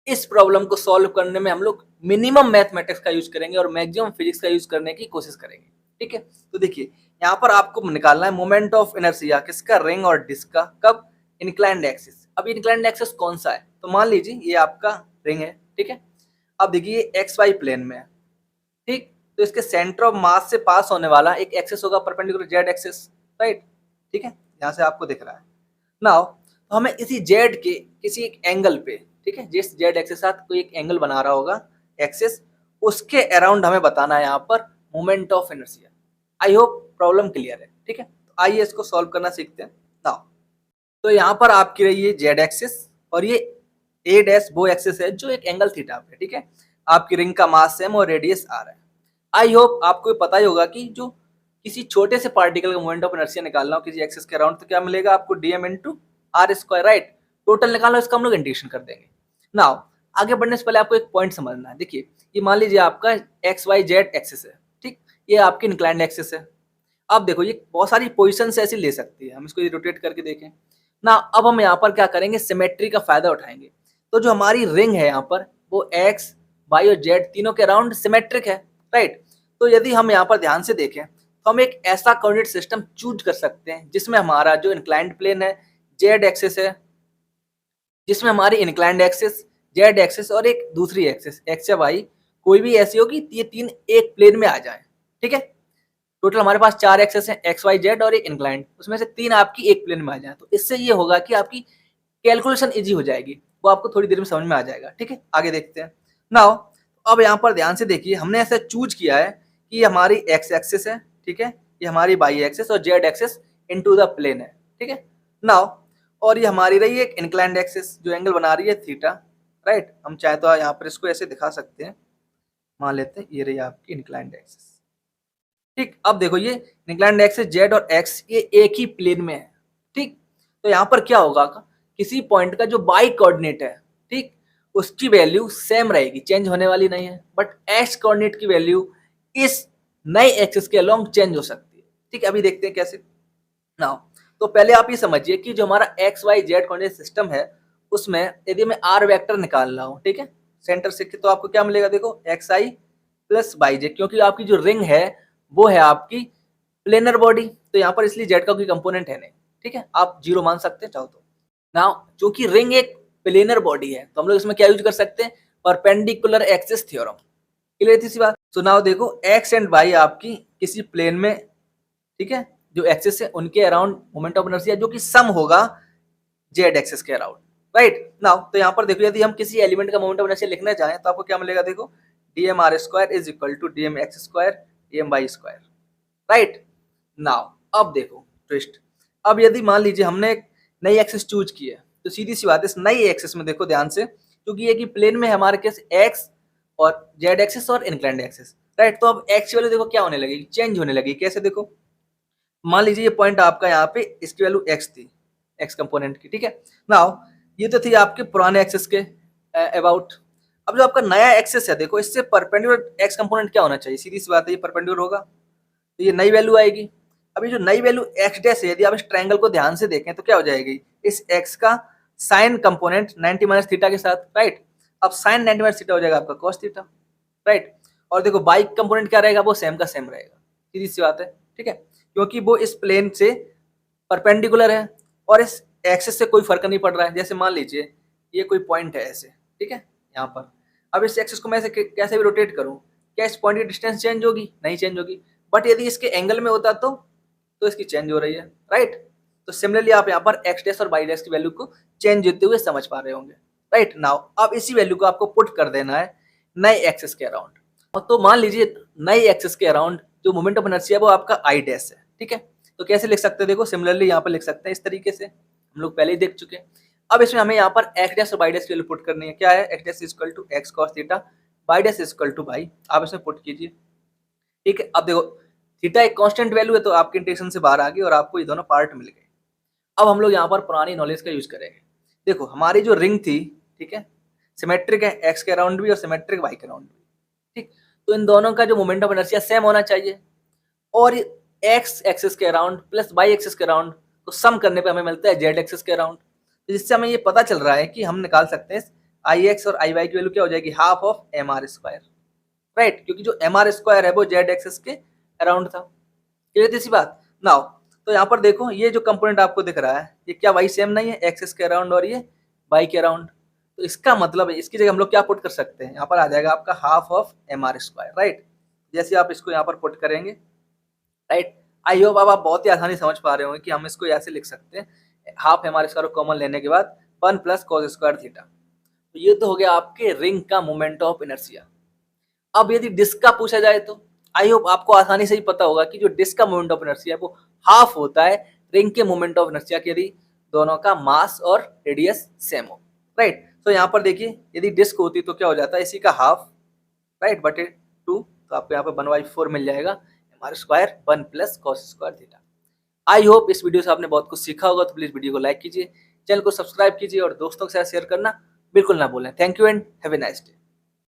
इस प्रॉब्लम को सॉल्व करने में हम लोग मिनिमम मैथमेटिक्स का यूज करेंगे और मैक्सिमम फिजिक्स का यूज करने की कोशिश करेंगे। ठीक है, तो देखिए यहाँ पर आपको निकालना है मोमेंट ऑफ इनर्शिया किसका, रिंग और डिस्क का, कब, इंक्लाइंड एक्सिस। अब इंक्लाइंड एक्सिस कौन सा है, तो मान लीजिए ये आपका रिंग है। ठीक है, अब देखिए एक्स वाई प्लेन में है। ठीक, तो इसके सेंटर ऑफ मास से पास होने वाला एक एक्सिस होगा परपेंडिकुलर जेड एक्सिस, राइट। ठीक है, यहाँ से आपको दिख रहा है नाउ, तो हमें इसी जेड के किसी एक एंगल पे, ठीक है, जिस जेड एक्सिस के साथ कोई एक एंगल बना रहा होगा एक्सिस, उसके अराउंड हमें बताना है यहाँ पर moment of inertia. I hope problem clear है। ठीक है, तो आइए इसको सॉल्व करना सीखते हैं नाउ। तो यहाँ पर आपकी रही है जेड एक्सिस और ये ए डैश वो एक्सिस है जो एक एंगल थीटा पे। ठीक है, आपकी रिंग का मास सेम और रेडियस आर है। आई होप आपको पता ही होगा कि जो किसी छोटे से पार्टिकल का मोमेंट ऑफ इनर्शिया निकालना हो किसी एक्सिस के अराउंड, तो क्या मिलेगा आपको, DM into R square, right. Total निकालना, इसका हम लोग इंटीग्रेशन कर देंगे। नाउ आगे बढ़ने से पहले आपको एक पॉइंट समझना है। देखिए ये मान लीजिए आपका एक्स वाई जेड एक्सिस है। ठीक, ये आपकी इंक्लाइंड एक्सिस है। अब देखो ये बहुत सारी पोजिशन ऐसी ले सकती है, हम इसको रोटेट करके देखें ना। अब हम यहाँ पर क्या करेंगे, सिमेट्री का फायदा उठाएंगे। तो जो हमारी रिंग है यहाँ पर वो एक्स वाई और जेड तीनों के अराउंड सिमेट्रिक है, राइट। तो यदि हम यहाँ पर ध्यान से देखें तो हम एक ऐसा कोऑर्डिनेट सिस्टम चूज कर सकते हैं जिसमें हमारा जो इंक्लाइंड प्लेन है जेड एक्सिस है, जिसमें हमारी इंक्लाइंड एक्सिस जेड एक्सिस और एक दूसरी एक्सिस एक्स या वाई कोई भी ऐसी होगी, ये तीन एक प्लेन में आ जाए। ठीक है, टोटल हमारे पास 4 एक्सेस हैं, एक्स वाई जेड और एक इंक्लाइंड, उसमें से 3 आपकी एक प्लेन में आ जाए। तो इससे ये होगा कि आपकी कैलकुलेशन इजी हो जाएगी, वो आपको थोड़ी देर में समझ में आ जाएगा। ठीक है, आगे देखते हैं नाउ। अब यहाँ पर ध्यान से देखिए, हमने ऐसा चूज किया है कि ये हमारी एक्स एक्सिस है। ठीक है, ये हमारी वाई एक्सिस और Z axis into the plane है। ठीक है नाउ, और ये हमारी रही एक इंक्लाइंड एक्सिस जो एंगल बना रही है थीटा, राइट। हम चाहे तो यहाँ पर इसको ऐसे दिखा सकते हैं, मान लेते हैं ये रही आपकी इंक्लाइंड एक्सिस। ठीक, अब देखो ये इंक्लाइंड एक्सिस जेड और एक्स ये एक ही प्लेन में है। ठीक, तो यहाँ पर क्या होगा, किसी पॉइंट का जो बाई कोऑर्डिनेट है, ठीक, उसकी वैल्यू सेम रहेगी, चेंज होने वाली नहीं है। बट एक्स कोऑर्डिनेट की वैल्यू इस नए एक्सिस के अलोंग चेंज हो सकती है। ठीक, अभी देखते हैं कैसे नाउ। तो पहले आप ये समझिए कि जो हमारा X Y Z coordinate system है उसमें यदि मैं आर वेक्टर निकाल रहा हूँ, ठीक है, सेंटर से, तो आपको क्या मिलेगा, देखो एक्स आई प्लस वाई जे, क्योंकि आपकी जो रिंग है वो है आपकी प्लेनर बॉडी, तो यहाँ पर इसलिए जेड का कोई कंपोनेंट है नहीं। ठीक है, आप जीरो मान सकते हैं चाहो तो। नाउ चूंकि रिंग एक प्लेनर बॉडी है तो हम लोग इसमें क्या यूज कर सकते हैं, परपेंडिकुलर एक्सिस थ्योरम। क्लियर थी सी बात। तो नाउ देखो एक्स एंड वाई आपकी किसी प्लेन में, ठीक है, जो एक्सिस है उनके अराउंड मोमेंट ऑफ इनर्शिया जो कि सम होगा जेड एक्सिस के अराउंड, राइट नाउ। तो यहाँ पर देखो यदि हम किसी एलिमेंट का मोमेंट ऑफ इनर्शिया लिखना चाहें तो आपको क्या मिलेगा, देखो DM R square is equal to DM X square DM Y square, right now. अब देखो ट्विस्ट, अब यदि मान लीजिए हमने एक नई एक्सिस चूज की है तो सीधी सी बात है, इस नई एक्सिस में देखो ध्यान से, क्योंकि ये कि प्लेन में हमारे केस एक्स और जेड एक्सिस और इंक्लाइंड एक्सिस, राइट। तो अब एक्स वैल्यू देखो क्या होने लगेगी, चेंज होने लगेगी। कैसे, देखो मान लीजिए ये पॉइंट आपका यहाँ पे इसकी वैल्यू एक्स थी, एक्स कंपोनेंट की। ठीक है नाउ, ये तो थी आपके पुराने एक्सिस के अबाउट। अब जो आपका नया एक्सिस है देखो, इससे परपेंडिकुलर एक्स कंपोनेंट क्या होना चाहिए, सीधी सी बात है ये परपेंडिकुलर होगा, तो ये नई वैल्यू आएगी। अभी जो नई वैल्यू एक्स डैश है, यदि आप इस ट्रायंगल को ध्यान से देखें तो क्या हो जाएगी, इस एक्स का साइन कंपोनेंट 90 माइनस थीटा के साथ, राइट। अब साइन 90 माइनस थीटा हो जाएगा आपका कॉस थीटा, राइट। और देखो बाई कंपोनेंट क्या रहेगा, वो सेम का सेम रहेगा, सीधी सी बात है। ठीक है, क्योंकि वो इस प्लेन से परपेंडिकुलर है और इस एक्सिस से कोई फर्क नहीं पड़ रहा है। जैसे मान लीजिए ये कोई पॉइंट है ऐसे, ठीक है, यहाँ पर। अब इस एक्सिस को मैं कैसे भी रोटेट करूँ, क्या इस पॉइंट की डिस्टेंस चेंज होगी, नहीं चेंज होगी। बट यदि इसके एंगल में होता तो इसकी चेंज हो रही है, राइट। तो सिमिलरली आप यहाँ पर एक्स डैश और वाई डैश की वैल्यू को चेंज होते हुए समझ पा रहे होंगे, राइट नाउ। अब इसी वैल्यू को आपको पुट कर देना है नए एक्सिस के अराउंड। तो मान लीजिए नई एक्सिस के अराउंड जो मोमेंट ऑफ इनर्शिया है वो आपका आई डैश है। ठीक है, तो कैसे लिख सकते हैं, देखो सिमिलरली यहाँ पर लिख सकते हैं इस तरीके से, हम लोग पहले ही देख चुके हैं। अब इसमें हमें यहाँ पर एक्स डैश और वाई डैश की वैल्यू पुट करनी है। क्या है, X dash is equal to X cos theta, Y dash is equal to Y, आप इसमें पुट कीजिए। ठीक है, अब देखो थीटा एक कांस्टेंट वैल्यू है तो आपके इंटीग्रेशन से बाहर आ गई और आपको ये दोनों पार्ट मिल गए। अब हम लोग यहाँ पर पुरानी नॉलेज का यूज करेंगे। देखो हमारी जो रिंग थी, ठीक है, सिमेट्रिक है एक्स के अराउंड भी और सिमेट्रिक वाई के अराउंड भी। ठीक, तो इन दोनों का जो मोमेंट ऑफ इनर्शिया सेम होना चाहिए और एक्स एक्सिस के अराउंड प्लस वाई एक्सिस के अराउंड को सम करने पे हमें मिलता है जेड एक्सिस के अराउंड। तो जिससे हमें ये पता चल रहा है कि हम निकाल सकते हैं आई एक्स और आई वाई की वैल्यू क्या हो जाएगी, half of M R square, right, क्योंकि जो एम आर स्क्वायर है वो जेड एक्सेस के अराउंड था। क्लियर थी सी बात। नाउ तो यहाँ पर देखो ये जो कंपोनेंट आपको दिख रहा है ये क्या वाई सेम नहीं है, एक्सेस के अराउंड और ये वाई के अराउंड, तो इसका मतलब है इसकी जगह हम लोग क्या पुट कर सकते हैं, यहाँ पर आ जाएगा आपका half of M R square, right. जैसे आप इसको यहाँ पर पुट करेंगे, राइट, आई होप अब आप बहुत ही आसानी समझ पा रहे होंगे कि हम इसको ऐसे लिख सकते हैं, half M R square common लेने के बाद 1 प्लस कॉस स्क्वायर थीटा। तो ये तो हो गया आपके रिंग का मोमेंट ऑफ इनर्शिया। अब यदि डिस्क का पूछा जाए तो आई होप आपको आसानी से ही पता होगा कि जो डिस्क का मोमेंट ऑफ इनर्शिया है वो हाफ होता है रिंग के मोमेंट ऑफ इनर्शिया के, यदि दोनों का मास और रेडियस सेम हो, राइट। तो यहाँ पर देखिए यदि डिस्क होती तो क्या हो जाता है, इसी का हाफ, राइट, बटे 2, तो आपको यहाँ पर 1/4 मिल जाएगा, M square 1 plus cos square theta. I hope इस वीडियो से आपने बहुत कुछ सीखा होगा, तो प्लीज वीडियो को लाइक कीजिए, चैनल को सब्सक्राइब कीजिए और दोस्तों के साथ शेयर करना बिल्कुल ना भूलें। Thank you and have a nice day.